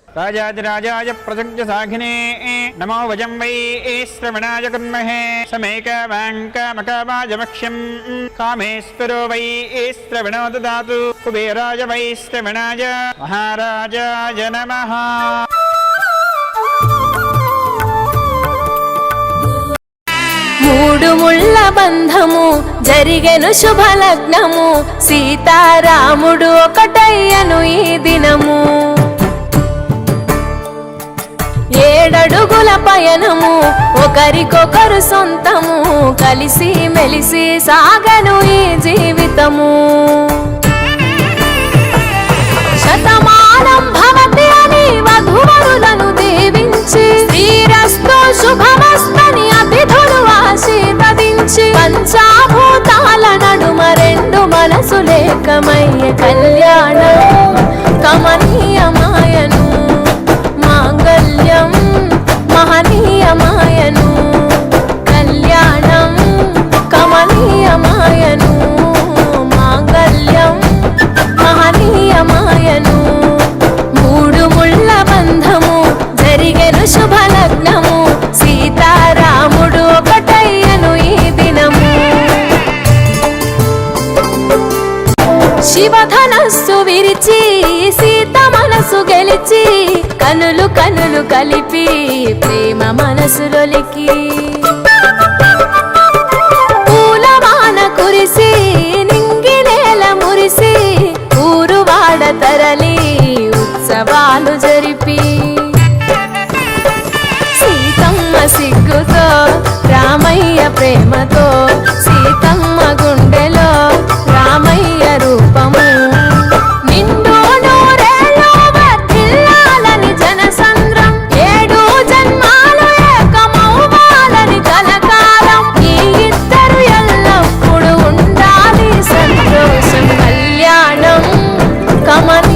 राजाधिराजाय प्रसज्य साघिने नमो वजं वै श्रवणाय कुर्महे समेकवाङ्कामकावाजमक्ष्यं कामेश्वरो वै श्रवणो ददातु कुबेराय वै श्रवणाय महाराजाय नमः। మూడు ముళ్ళ బంధము జరిగెను శుభలగ్నము సీతారాముడు ఒకటయ్యను ఈ దినము. 7 అడుగుల పయనము ఒకరికొకరు సొంతము కలిసి మెలిసి సాగను ఈ జీవితము. శతమానం భవతి అని వధువరులను దీవించి శ్రీరస్తు శుభమస్తని అతిథులు ఆశీర్వదించి పంచాభూతాల నడుమ 2 మనసులేకమయ్య కళ్యాణం కమనీయమాయను మాంగళ్యం మహనీయమాయను కళ్యాణం కమనీయమాయను మాంగళ్యం మహనీయమాయను. 3 ముళ్ళ బంధము జరిగెను శుభలగ్నము సీతారాముడు ఒకటయ్యను ఈ దినము. శివధనస్సు విరిచి సీత మనసు గెలిచి కనులు కనులు కలిపి ప్రేమ మనసులొలికి పూలవాన కురిసి నింగి నేల మురిసి ఊరువాడ తరలి ఉత్సవాలు జరిపి సీతమ్మ సిగ్గుతో రామయ్య ప్రేమతో సీతమ్మ గుండెలో రామయ్య రూపము నిండు నూరేళ్ళు వర్ధిల్లాలని జనసంద్రం 7 జన్మాలు ఏకమవ్వాలని కలకాలం ఈ ఇద్దరు ఎల్లప్పుడు ఉండాలి సంతోషం కళ్యాణం కమన